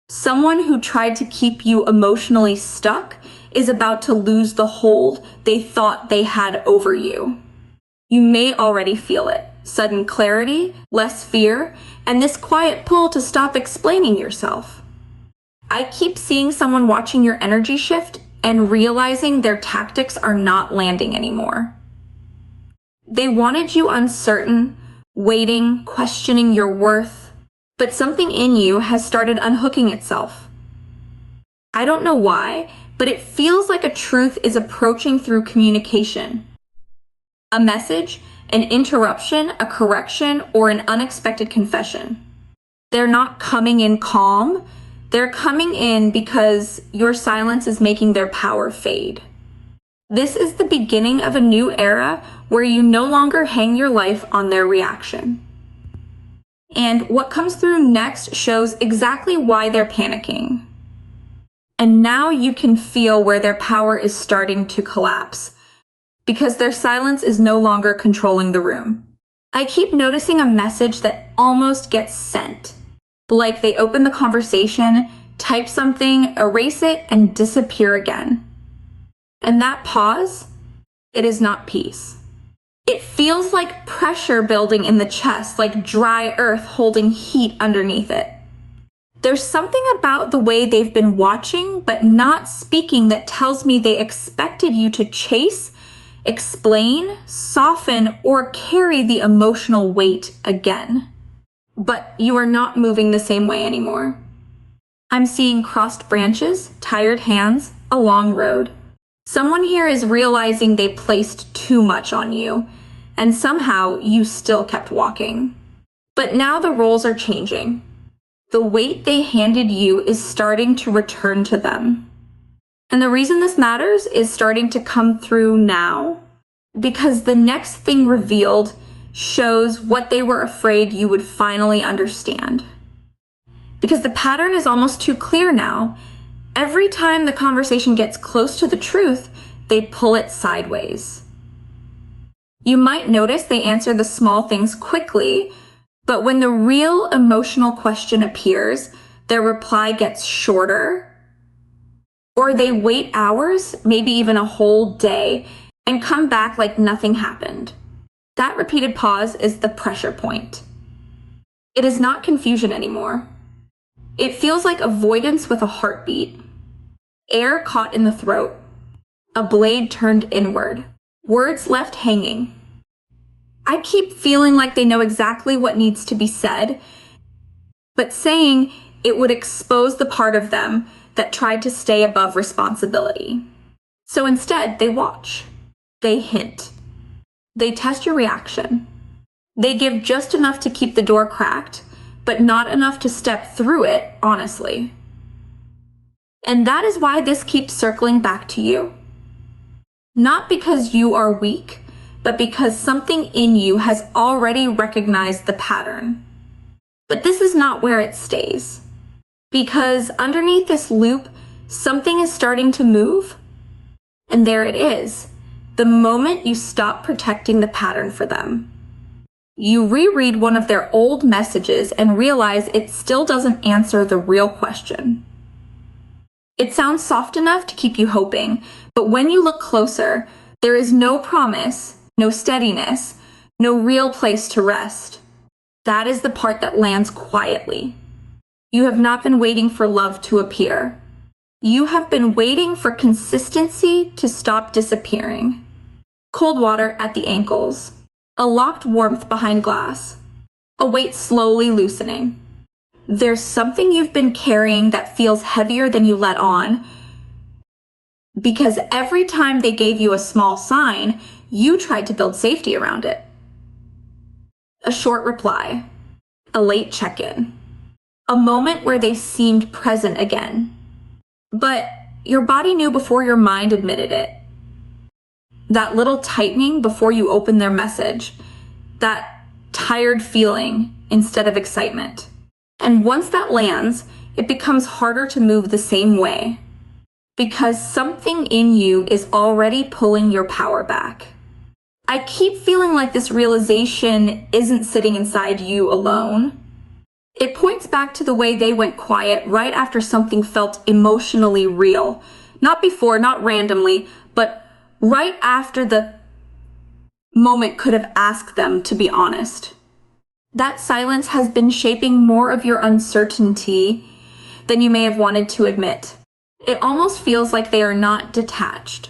Someone who tried to keep you emotionally stuck is about to lose the hold they thought they had over you. You may already feel it. Sudden clarity, less fear, and this quiet pull to stop explaining yourself. I keep seeing someone watching your energy shift and realizing their tactics are not landing anymore. They wanted you uncertain, waiting, questioning your worth, but something in you has started unhooking itself. I don't know why, but it feels like a truth is approaching through communication. A message, an interruption, a correction, or an unexpected confession. They're not coming in calm. They're coming in because your silence is making their power fade. This is the beginning of a new era where you no longer hang your life on their reaction. And what comes through next shows exactly why they're panicking. And now you can feel where their power is starting to collapse, because their silence is no longer controlling the room. I keep noticing a message that almost gets sent. Like they open the conversation, type something, erase it, and disappear again. And that pause, it is not peace. It feels like pressure building in the chest, like dry earth holding heat underneath it. There's something about the way they've been watching but not speaking that tells me they expected you to chase, explain, soften, or carry the emotional weight again. But you are not moving the same way anymore. I'm seeing crossed branches, tired hands, a long road. Someone here is realizing they placed too much on you, and somehow you still kept walking. But now the roles are changing. The weight they handed you is starting to return to them. And the reason this matters is starting to come through now, because the next thing revealed shows what they were afraid you would finally understand. Because the pattern is almost too clear now. Every time the conversation gets close to the truth, they pull it sideways. You might notice they answer the small things quickly, but when the real emotional question appears, their reply gets shorter, or they wait hours, maybe even a whole day, and come back like nothing happened. That repeated pause is the pressure point. It is not confusion anymore. It feels like avoidance with a heartbeat. Air caught in the throat. A blade turned inward. Words left hanging. I keep feeling like they know exactly what needs to be said, but saying it would expose the part of them that tried to stay above responsibility. So instead, they watch. They hint. They test your reaction. They give just enough to keep the door cracked, but not enough to step through it, honestly. And that is why this keeps circling back to you. Not because you are weak, but because something in you has already recognized the pattern. But this is not where it stays. Because underneath this loop, something is starting to move. And there it is, the moment you stop protecting the pattern for them. You reread one of their old messages and realize it still doesn't answer the real question. It sounds soft enough to keep you hoping, but when you look closer, there is no promise, no steadiness, no real place to rest. That is the part that lands quietly. You have not been waiting for love to appear. You have been waiting for consistency to stop disappearing. Cold water at the ankles. A locked warmth behind glass. A weight slowly loosening. There's something you've been carrying that feels heavier than you let on, because every time they gave you a small sign, you tried to build safety around it. A short reply. A late check-in. A moment where they seemed present again. But your body knew before your mind admitted it. That little tightening before you opened their message. That tired feeling instead of excitement. And once that lands, it becomes harder to move the same way. Because something in you is already pulling your power back. I keep feeling like this realization isn't sitting inside you alone. It points back to the way they went quiet right after something felt emotionally real. Not before, not randomly, but right after the moment could have asked them to be honest. That silence has been shaping more of your uncertainty than you may have wanted to admit. It almost feels like they are not detached.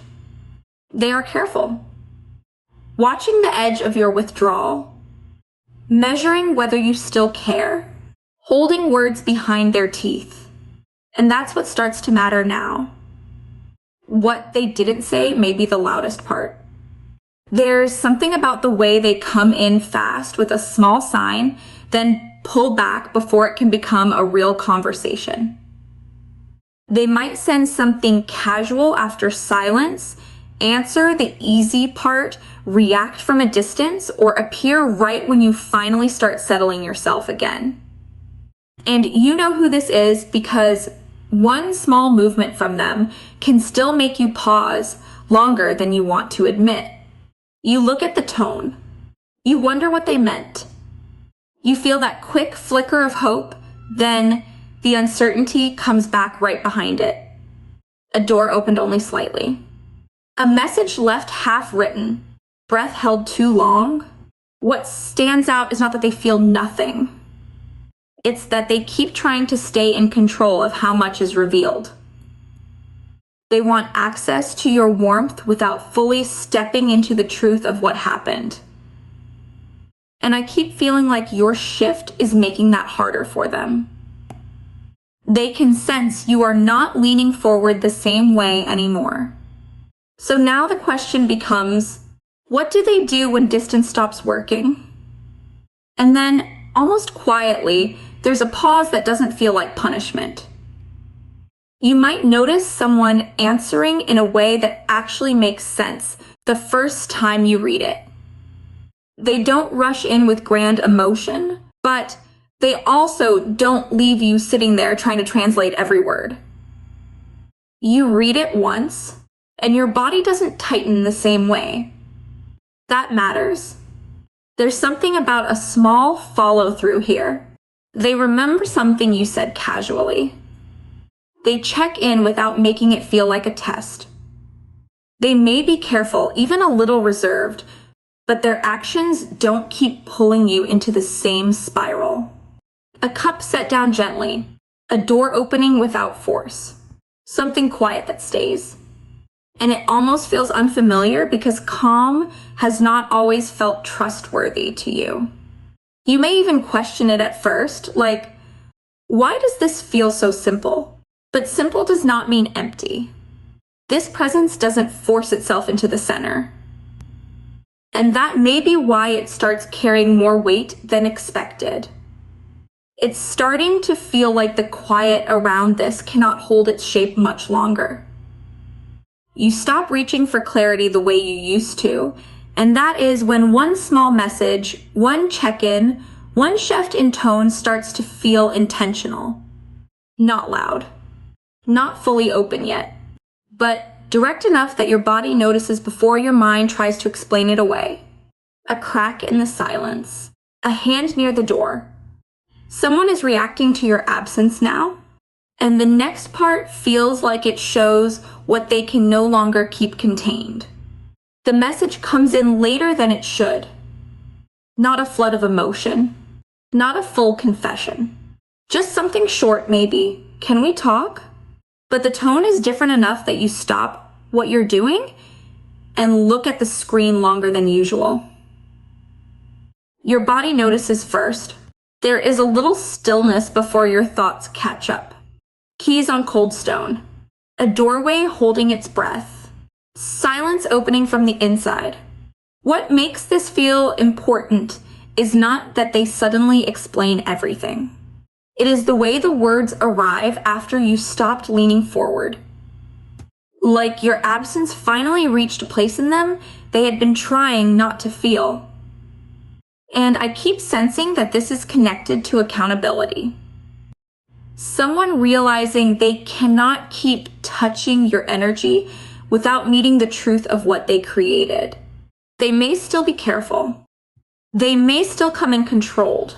They are careful, watching the edge of your withdrawal, measuring whether you still care, holding words behind their teeth. And that's what starts to matter now. What they didn't say may be the loudest part. There's something about the way they come in fast with a small sign, then pull back before it can become a real conversation. They might send something casual after silence, answer the easy part, react from a distance, or appear right when you finally start settling yourself again. And you know who this is because one small movement from them can still make you pause longer than you want to admit. You look at the tone. You wonder what they meant. You feel that quick flicker of hope, then the uncertainty comes back right behind it. A door opened only slightly. A message left half written. Breath held too long. What stands out is not that they feel nothing. It's that they keep trying to stay in control of how much is revealed. They want access to your warmth without fully stepping into the truth of what happened. And I keep feeling like your shift is making that harder for them. They can sense you are not leaning forward the same way anymore. So now the question becomes, what do they do when distance stops working? And then, almost quietly, there's a pause that doesn't feel like punishment. You might notice someone answering in a way that actually makes sense the first time you read it. They don't rush in with grand emotion, but they also don't leave you sitting there trying to translate every word. You read it once, and your body doesn't tighten the same way. That matters. There's something about a small follow-through here. They remember something you said casually. They check in without making it feel like a test. They may be careful, even a little reserved, but their actions don't keep pulling you into the same spiral. A cup set down gently, a door opening without force, something quiet that stays. And it almost feels unfamiliar because calm has not always felt trustworthy to you. You may even question it at first, like, why does this feel so simple? But simple does not mean empty. This presence doesn't force itself into the center. And that may be why it starts carrying more weight than expected. It's starting to feel like the quiet around this cannot hold its shape much longer. You stop reaching for clarity the way you used to, and that is when one small message, one check-in, one shift in tone starts to feel intentional. Not loud. Not fully open yet, but direct enough that your body notices before your mind tries to explain it away. A crack in the silence, a hand near the door. Someone is reacting to your absence now, and the next part feels like it shows what they can no longer keep contained. The message comes in later than it should. Not a flood of emotion, not a full confession. Just something short, maybe. Can we talk? But the tone is different enough that you stop what you're doing and look at the screen longer than usual. Your body notices first. There is a little stillness before your thoughts catch up. Keys on cold stone. A doorway holding its breath. Silence opening from the inside. What makes this feel important is not that they suddenly explain everything. It is the way the words arrive after you stopped leaning forward. Like your absence finally reached a place in them they had been trying not to feel. And I keep sensing that this is connected to accountability. Someone realizing they cannot keep touching your energy without meeting the truth of what they created. They may still be careful. They may still come in controlled.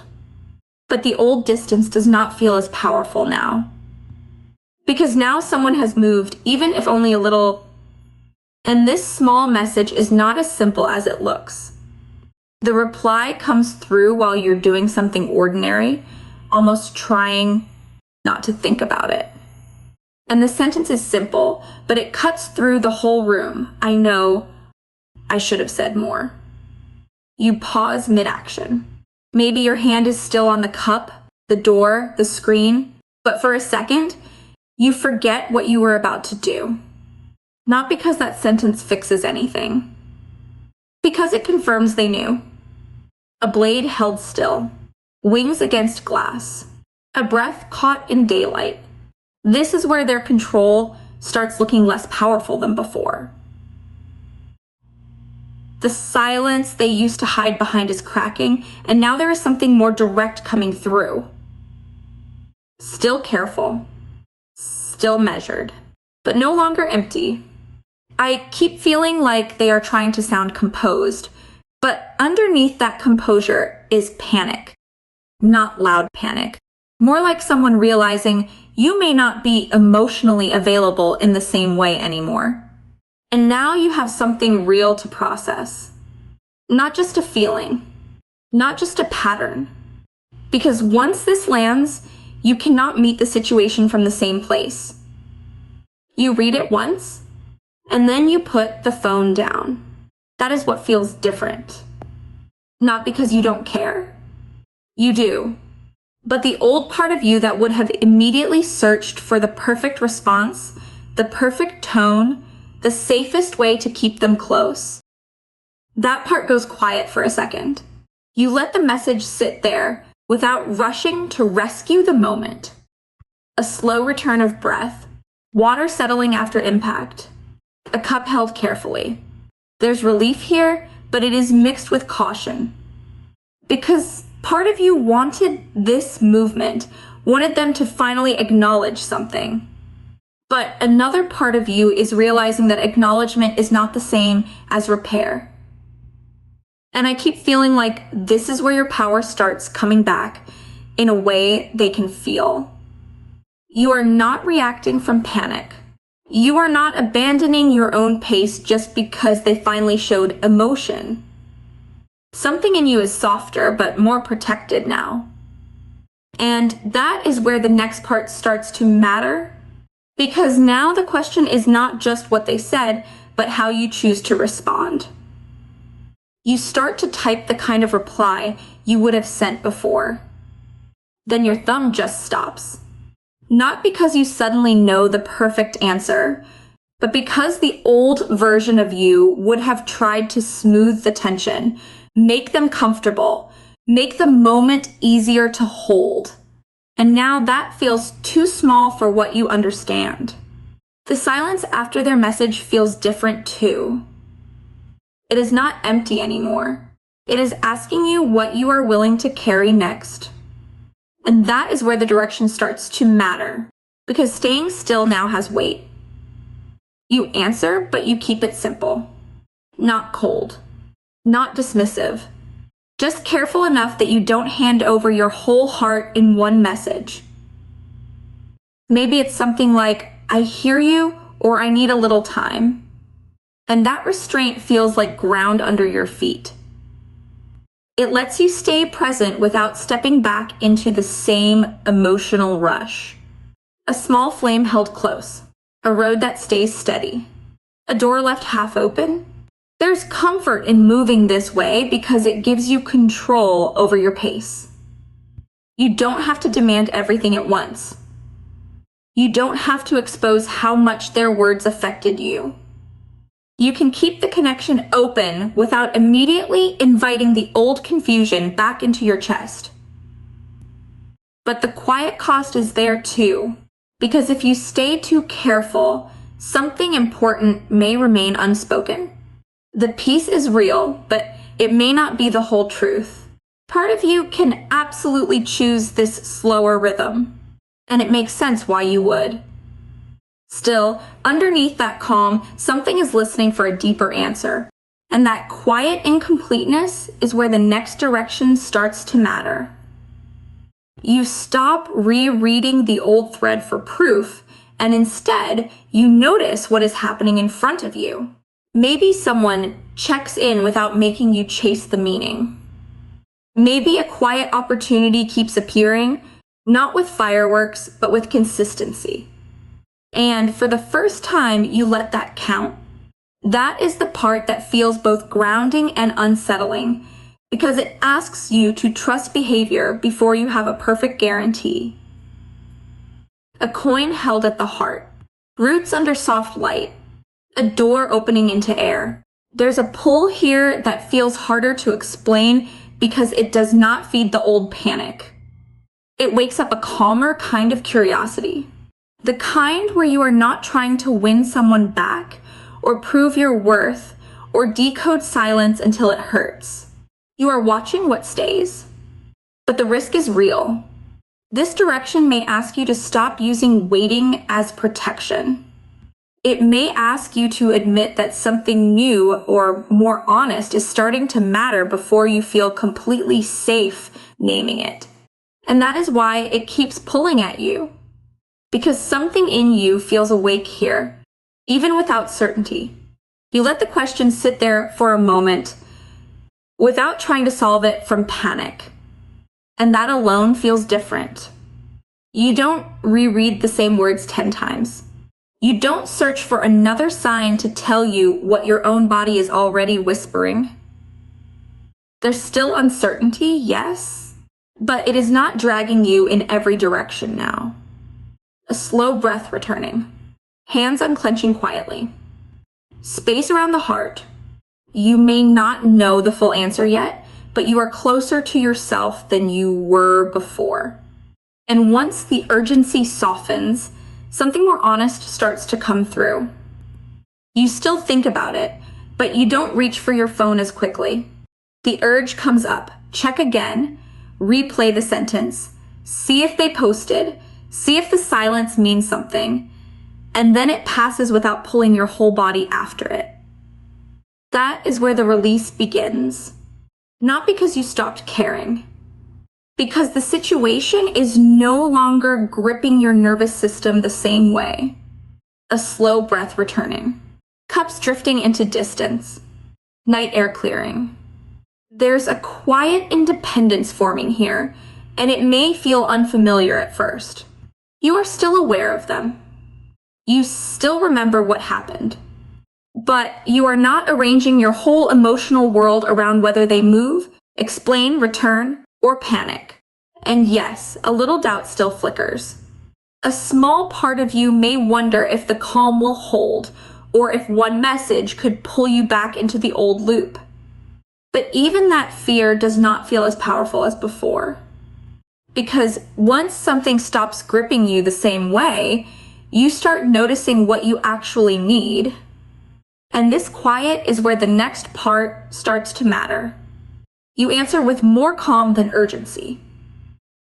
But the old distance does not feel as powerful now. Because now someone has moved, even if only a little. And this small message is not as simple as it looks. The reply comes through while you're doing something ordinary, almost trying not to think about it. And the sentence is simple, but it cuts through the whole room. I know I should have said more. You pause mid-action. Maybe your hand is still on the cup, the door, the screen, but for a second, you forget what you were about to do. Not because that sentence fixes anything. Because it confirms they knew. A blade held still. Wings against glass. A breath caught in daylight. This is where their control starts looking less powerful than before. The silence they used to hide behind is cracking, and now there is something more direct coming through. Still careful. Still measured. But no longer empty. I keep feeling like they are trying to sound composed, but underneath that composure is panic. Not loud panic. More like someone realizing you may not be emotionally available in the same way anymore. And now you have something real to process. Not just a feeling. Not just a pattern. Because once this lands, you cannot meet the situation from the same place. You read it once, and then you put the phone down. That is what feels different. Not because you don't care. You do. But the old part of you that would have immediately searched for the perfect response, the perfect tone, the safest way to keep them close. That part goes quiet for a second. You let the message sit there without rushing to rescue the moment. A slow return of breath, water settling after impact, a cup held carefully. There's relief here, but it is mixed with caution. Because part of you wanted this movement, wanted them to finally acknowledge something. But another part of you is realizing that acknowledgement is not the same as repair. And I keep feeling like this is where your power starts coming back in a way they can feel. You are not reacting from panic. You are not abandoning your own pace just because they finally showed emotion. Something in you is softer but more protected now. And that is where the next part starts to matter. Because now the question is not just what they said, but how you choose to respond. You start to type the kind of reply you would have sent before. Then your thumb just stops. Not because you suddenly know the perfect answer, but because the old version of you would have tried to smooth the tension, make them comfortable, make the moment easier to hold. And now that feels too small for what you understand. The silence after their message feels different too. It is not empty anymore. It is asking you what you are willing to carry next. And that is where the direction starts to matter, because staying still now has weight. You answer, but you keep it simple. Not cold. Not dismissive. Just careful enough that you don't hand over your whole heart in one message. Maybe it's something like, I hear you, or I need a little time. And that restraint feels like ground under your feet. It lets you stay present without stepping back into the same emotional rush. A small flame held close. A road that stays steady. A door left half open. There's comfort in moving this way because it gives you control over your pace. You don't have to demand everything at once. You don't have to expose how much their words affected you. You can keep the connection open without immediately inviting the old confusion back into your chest. But the quiet cost is there too, because if you stay too careful, something important may remain unspoken. The peace is real, but it may not be the whole truth. Part of you can absolutely choose this slower rhythm, and it makes sense why you would. Still, underneath that calm, something is listening for a deeper answer, and that quiet incompleteness is where the next direction starts to matter. You stop rereading the old thread for proof, and instead, you notice what is happening in front of you. Maybe someone checks in without making you chase the meaning. Maybe a quiet opportunity keeps appearing, not with fireworks, but with consistency. And for the first time, you let that count. That is the part that feels both grounding and unsettling, because it asks you to trust behavior before you have a perfect guarantee. A coin held at the heart, roots under soft light, a door opening into air. There's a pull here that feels harder to explain because it does not feed the old panic. It wakes up a calmer kind of curiosity. The kind where you are not trying to win someone back, or prove your worth, or decode silence until it hurts. You are watching what stays. But the risk is real. This direction may ask you to stop using waiting as protection. It may ask you to admit that something new or more honest is starting to matter before you feel completely safe naming it. And that is why it keeps pulling at you. Because something in you feels awake here, even without certainty. You let the question sit there for a moment without trying to solve it from panic. And that alone feels different. You don't reread the same words 10 times. You don't search for another sign to tell you what your own body is already whispering. There's still uncertainty, yes, but it is not dragging you in every direction now. A slow breath returning, hands unclenching quietly. Space around the heart. You may not know the full answer yet, but you are closer to yourself than you were before. And once the urgency softens, something more honest starts to come through. You still think about it, but you don't reach for your phone as quickly. The urge comes up. Check again, replay the sentence, see if they posted, see if the silence means something, and then it passes without pulling your whole body after it. That is where the release begins. Not because you stopped caring, because the situation is no longer gripping your nervous system the same way. A slow breath returning, cups drifting into distance, night air clearing. There's a quiet independence forming here, and it may feel unfamiliar at first. You are still aware of them. You still remember what happened. But you are not arranging your whole emotional world around whether they move, explain, return, or panic. And yes, a little doubt still flickers. A small part of you may wonder if the calm will hold, or if one message could pull you back into the old loop. But even that fear does not feel as powerful as before. Because once something stops gripping you the same way, you start noticing what you actually need. And this quiet is where the next part starts to matter. You answer with more calm than urgency.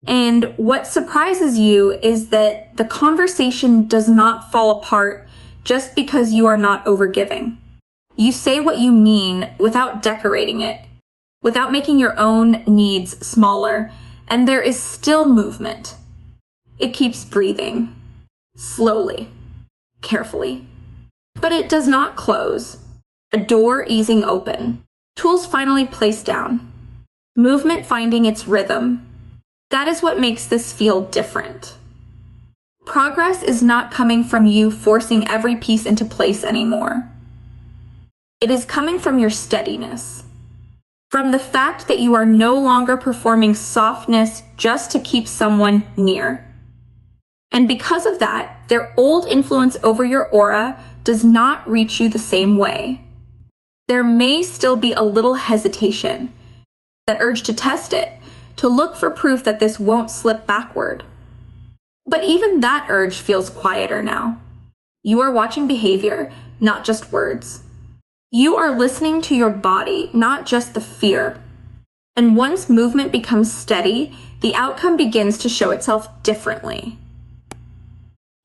And what surprises you is that the conversation does not fall apart just because you are not overgiving. You say what you mean without decorating it, without making your own needs smaller, and there is still movement. It keeps breathing, slowly, carefully. But it does not close. A door easing open. Tools finally placed down. Movement finding its rhythm. That is what makes this feel different. Progress is not coming from you forcing every piece into place anymore. It is coming from your steadiness. From the fact that you are no longer performing softness just to keep someone near. And because of that, their old influence over your aura does not reach you the same way. There may still be a little hesitation, that urge to test it, to look for proof that this won't slip backward. But even that urge feels quieter now. You are watching behavior, not just words. You are listening to your body, not just the fear. And once movement becomes steady, the outcome begins to show itself differently.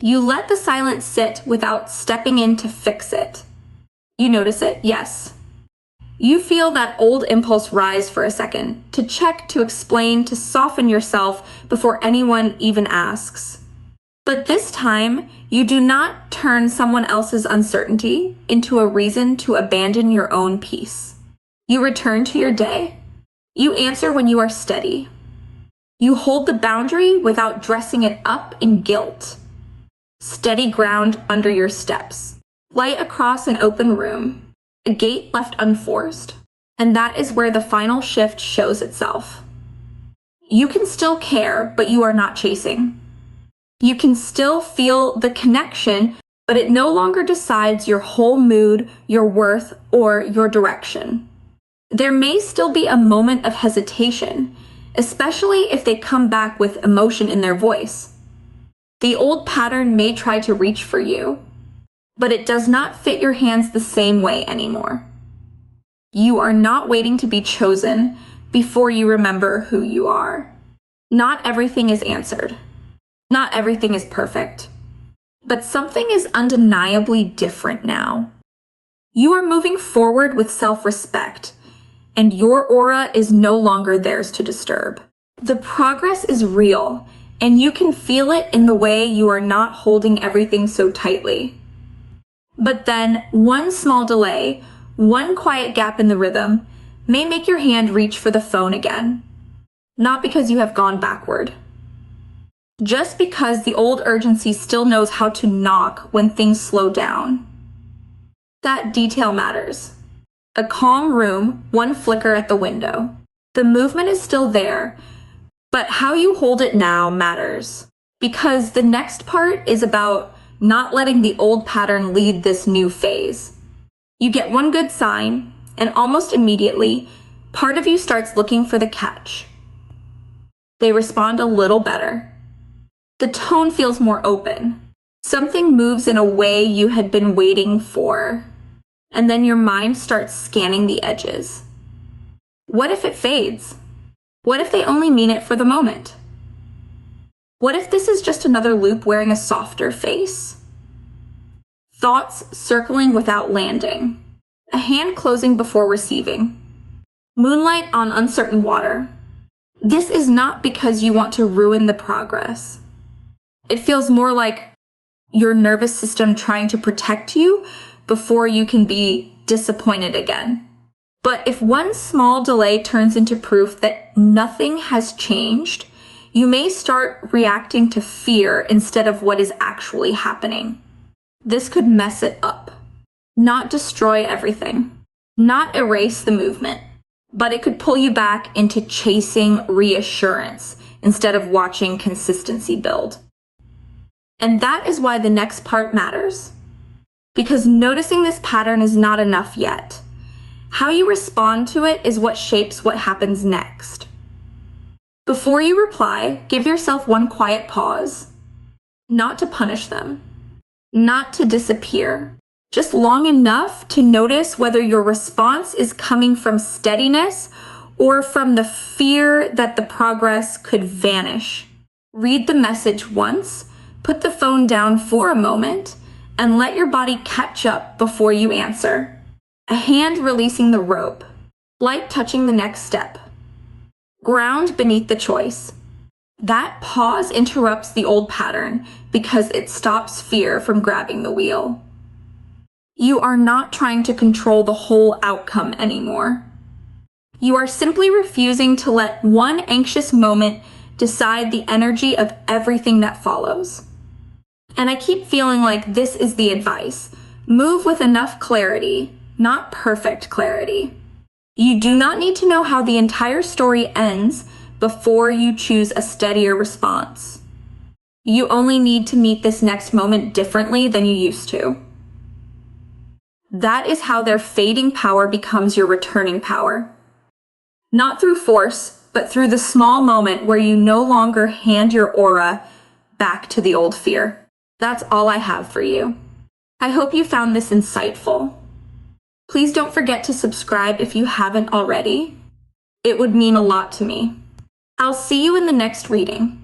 You let the silence sit without stepping in to fix it. You notice it, yes. You feel that old impulse rise for a second, to check, to explain, to soften yourself before anyone even asks. But this time, you do not turn someone else's uncertainty into a reason to abandon your own peace. You return to your day. You answer when you are steady. You hold the boundary without dressing it up in guilt. Steady ground under your steps. Light across an open room. A gate left unforced. And that is where the final shift shows itself. You can still care, but you are not chasing. You can still feel the connection, but it no longer decides your whole mood, your worth, or your direction. There may still be a moment of hesitation, especially if they come back with emotion in their voice. The old pattern may try to reach for you, but it does not fit your hands the same way anymore. You are not waiting to be chosen before you remember who you are. Not everything is answered. Not everything is perfect. But something is undeniably different now. You are moving forward with self-respect, and your aura is no longer theirs to disturb. The progress is real, and you can feel it in the way you are not holding everything so tightly. But then, one small delay, one quiet gap in the rhythm, may make your hand reach for the phone again. Not because you have gone backward. Just because the old urgency still knows how to knock when things slow down. That detail matters. A calm room, one flicker at the window. The movement is still there, but how you hold it now matters. Because the next part is about not letting the old pattern lead this new phase. You get one good sign, and almost immediately, part of you starts looking for the catch. They respond a little better. The tone feels more open. Something moves in a way you had been waiting for. And then your mind starts scanning the edges. What if it fades? What if they only mean it for the moment? What if this is just another loop wearing a softer face? Thoughts circling without landing. A hand closing before receiving. Moonlight on uncertain water. This is not because you want to ruin the progress. It feels more like your nervous system trying to protect you before you can be disappointed again. But if one small delay turns into proof that nothing has changed, you may start reacting to fear instead of what is actually happening. This could mess it up. Not destroy everything. Not erase the movement. But it could pull you back into chasing reassurance instead of watching consistency build. And that is why the next part matters. Because noticing this pattern is not enough yet. How you respond to it is what shapes what happens next. Before you reply, give yourself one quiet pause. Not to punish them. Not to disappear. Just long enough to notice whether your response is coming from steadiness or from the fear that the progress could vanish. Read the message once, put the phone down for a moment, and let your body catch up before you answer. A hand releasing the rope, light touching the next step. Ground beneath the choice. That pause interrupts the old pattern because it stops fear from grabbing the wheel. You are not trying to control the whole outcome anymore. You are simply refusing to let one anxious moment decide the energy of everything that follows. And I keep feeling like this is the advice. Move with enough clarity. Not perfect clarity. You do not need to know how the entire story ends before you choose a steadier response. You only need to meet this next moment differently than you used to. That is how their fading power becomes your returning power. Not through force, but through the small moment where you no longer hand your aura back to the old fear. That's all I have for you. I hope you found this insightful. Please don't forget to subscribe if you haven't already. It would mean a lot to me. I'll see you in the next reading.